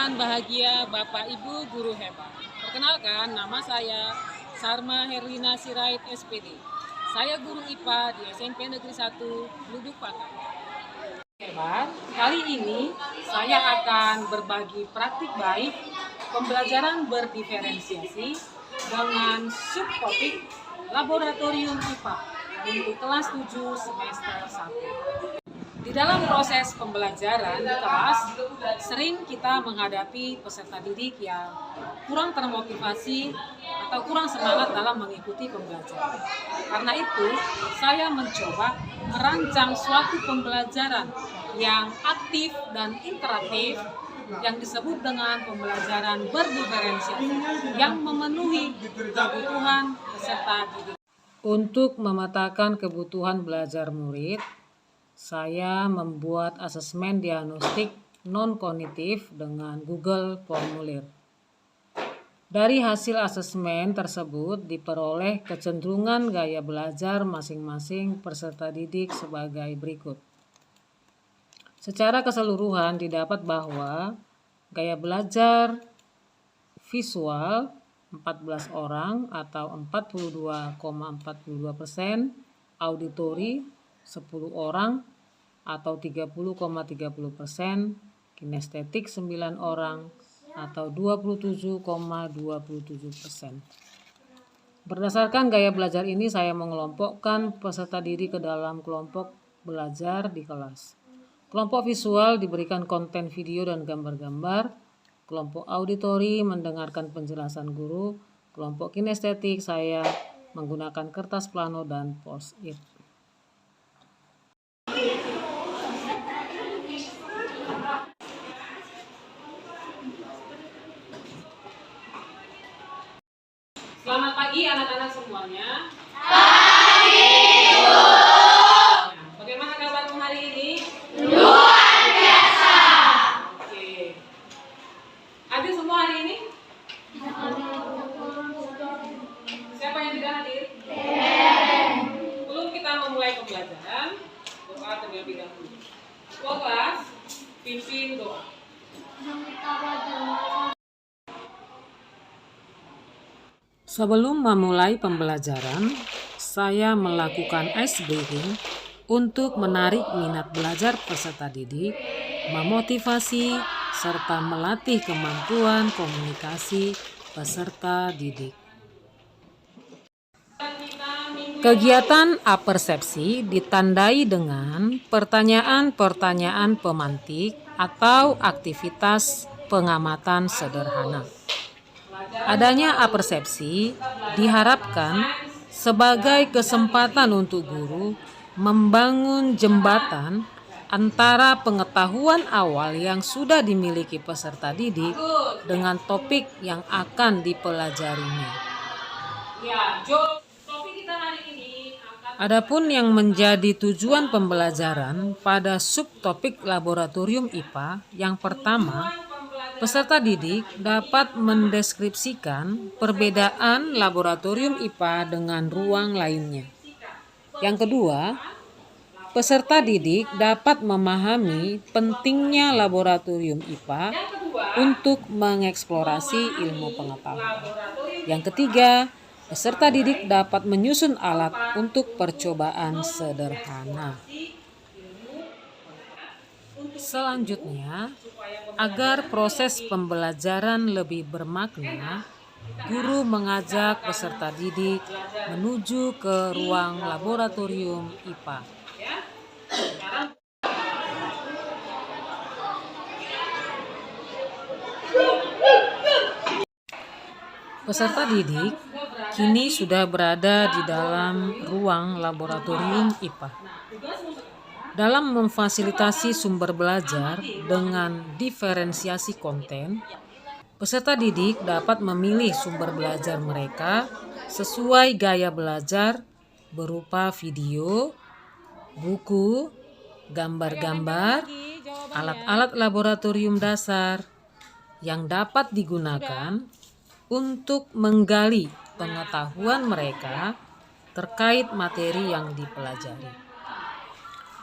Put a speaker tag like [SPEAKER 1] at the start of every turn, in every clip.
[SPEAKER 1] dan bahagia Bapak Ibu Guru hebat. Perkenalkan, nama saya Sarma Herlina Sirait SPD. Saya guru IPA di SMP Negeri 1 Luduk Pakar. Hebat, kali ini saya akan berbagi praktik baik pembelajaran berdiferensiasi dengan subtopik laboratorium IPA untuk kelas 7 semester 1. Di dalam proses pembelajaran di kelas, sering kita menghadapi peserta didik yang kurang termotivasi atau kurang semangat dalam mengikuti pembelajaran. Karena itu, saya mencoba merancang suatu pembelajaran yang aktif dan interaktif yang disebut dengan pembelajaran berdiferensiasi yang memenuhi kebutuhan peserta didik. Untuk memetakan kebutuhan belajar murid, saya membuat asesmen diagnostik non-kognitif dengan Google Formulir. Dari hasil asesmen tersebut diperoleh kecenderungan gaya belajar masing-masing peserta didik sebagai berikut. Secara keseluruhan didapat bahwa gaya belajar visual 14 orang atau 42,42%, auditori 10 orang atau 30,30%, kinestetik 9 orang atau 27,27%. Berdasarkan gaya belajar ini, saya mengelompokkan peserta didik ke dalam kelompok belajar di kelas. Kelompok visual diberikan konten video dan gambar-gambar, kelompok auditori mendengarkan penjelasan guru, kelompok kinestetik saya menggunakan kertas plano dan post-it. Selamat pagi anak-anak semuanya. Pagi, Bu. Bagaimana kabarmu hari ini?
[SPEAKER 2] Luar biasa.
[SPEAKER 1] Oke. Hadir semua hari ini? Siapa yang tidak hadir? Sebelum kita memulai pembelajaran, doa terlebih dahulu. Ketua kelas, pimpin doa. Sebelum memulai pembelajaran, saya melakukan ice breaking untuk menarik minat belajar peserta didik, memotivasi, serta melatih kemampuan komunikasi peserta didik. Kegiatan apersepsi ditandai dengan pertanyaan-pertanyaan pemantik atau aktivitas pengamatan sederhana. Adanya apersepsi diharapkan sebagai kesempatan untuk guru membangun jembatan antara pengetahuan awal yang sudah dimiliki peserta didik dengan topik yang akan dipelajarinya. Adapun yang menjadi tujuan pembelajaran pada subtopik laboratorium IPA, yang pertama, peserta didik dapat mendeskripsikan perbedaan laboratorium IPA dengan ruang lainnya. Yang kedua, peserta didik dapat memahami pentingnya laboratorium IPA untuk mengeksplorasi ilmu pengetahuan. Yang ketiga, peserta didik dapat menyusun alat untuk percobaan sederhana. Selanjutnya, agar proses pembelajaran lebih bermakna, guru mengajak peserta didik menuju ke ruang laboratorium IPA. Peserta didik kini sudah berada di dalam ruang laboratorium IPA. Dalam memfasilitasi sumber belajar dengan diferensiasi konten, peserta didik dapat memilih sumber belajar mereka sesuai gaya belajar berupa video, buku, gambar-gambar, alat-alat laboratorium dasar yang dapat digunakan untuk menggali pengetahuan mereka terkait materi yang dipelajari.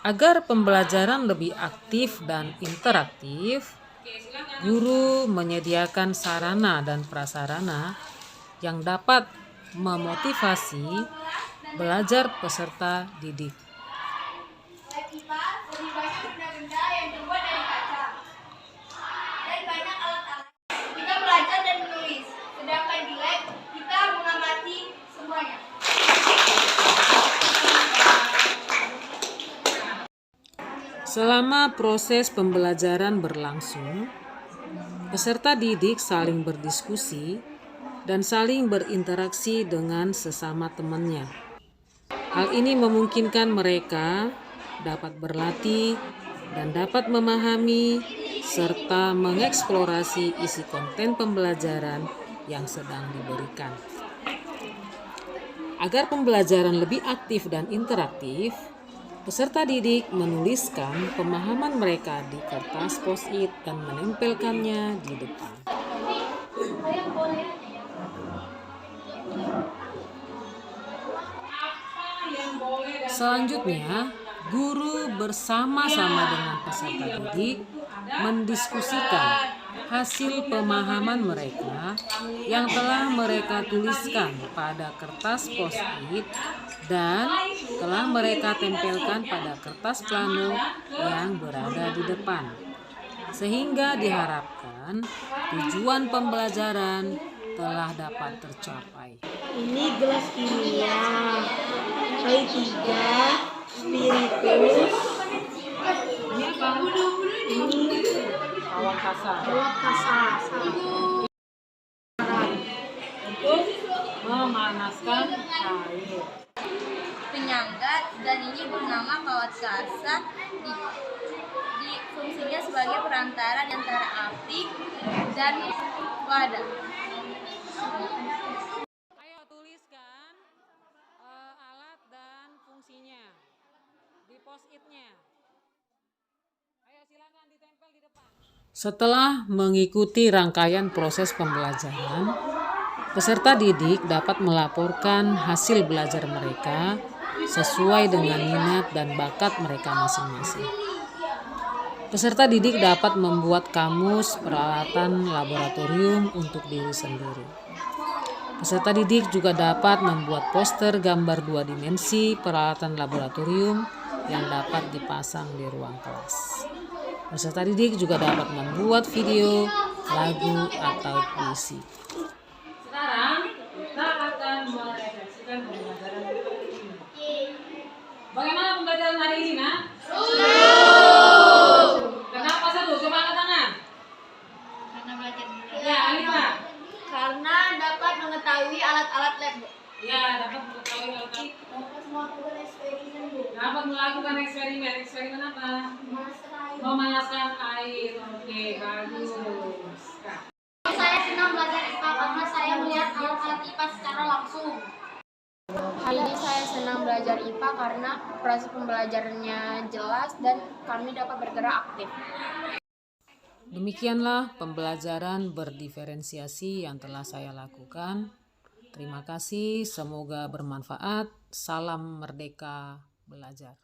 [SPEAKER 1] Agar pembelajaran lebih aktif dan interaktif, Guru menyediakan sarana dan prasarana yang dapat memotivasi belajar peserta didik.
[SPEAKER 2] Lab IPA lebih banyak benda-benda yang terbuat dari kaca dan banyak alat-alat. Kita belajar dan menulis, sedangkan di lab kita mengamati semuanya.
[SPEAKER 1] Selama proses pembelajaran berlangsung, peserta didik saling berdiskusi dan saling berinteraksi dengan sesama temannya. Hal ini memungkinkan mereka dapat berlatih dan dapat memahami serta mengeksplorasi isi konten pembelajaran yang sedang diberikan. Agar pembelajaran lebih aktif dan interaktif, peserta didik menuliskan pemahaman mereka di kertas post-it dan menempelkannya di depan. Selanjutnya, guru bersama-sama dengan peserta didik mendiskusikan hasil pemahaman mereka yang telah mereka tuliskan pada kertas post-it dan telah mereka tempelkan pada kertas plano yang berada di depan. Sehingga diharapkan tujuan pembelajaran telah dapat tercapai.
[SPEAKER 3] Ini gelas kimia, kayu 3, spiritus.
[SPEAKER 1] Ini apa?
[SPEAKER 3] Ini
[SPEAKER 1] Awan kasar.
[SPEAKER 3] alat kasar.
[SPEAKER 1] Untuk memanaskan air.
[SPEAKER 4] Penyangga dan ini bernama kawat kasa di fungsinya sebagai perantara antara api dan wadah.
[SPEAKER 1] Ayo tuliskan alat dan fungsinya di post-it-nya. Ayo silakan ditempel di depan. Setelah mengikuti rangkaian proses pembelajaran, peserta didik dapat melaporkan hasil belajar mereka sesuai dengan minat dan bakat mereka masing-masing. Peserta didik dapat membuat kamus peralatan laboratorium untuk diri sendiri. Peserta didik juga dapat membuat poster gambar 2 dimensi peralatan laboratorium yang dapat dipasang di ruang kelas. Peserta didik juga dapat membuat video, lagu, atau puisi. Sekarang kita akan merefleksikan pembelajaran hari ini. Bagaimana pembelajaran hari ini, Nak? Kenapa seru? Coba angkat tangan.
[SPEAKER 2] Karena belajar
[SPEAKER 1] Ya, Alifah.
[SPEAKER 2] Karena dapat mengetahui alat-alat lab.
[SPEAKER 1] Ya, dapat mengetahui alat.
[SPEAKER 2] Melakukan eksperimen, Bu.
[SPEAKER 1] Dapat melakukan eksperimen. Eksperimen apa? Memanaskan air. Oke, bagus. Kak.
[SPEAKER 2] Saya senang belajar IPA karena saya melihat alat-alat IPA secara langsung.
[SPEAKER 4] Hari ini saya senang belajar IPA karena proses pembelajarannya jelas dan kami dapat bergerak aktif.
[SPEAKER 1] Demikianlah pembelajaran berdiferensiasi yang telah saya lakukan. Terima kasih, semoga bermanfaat. Salam merdeka belajar.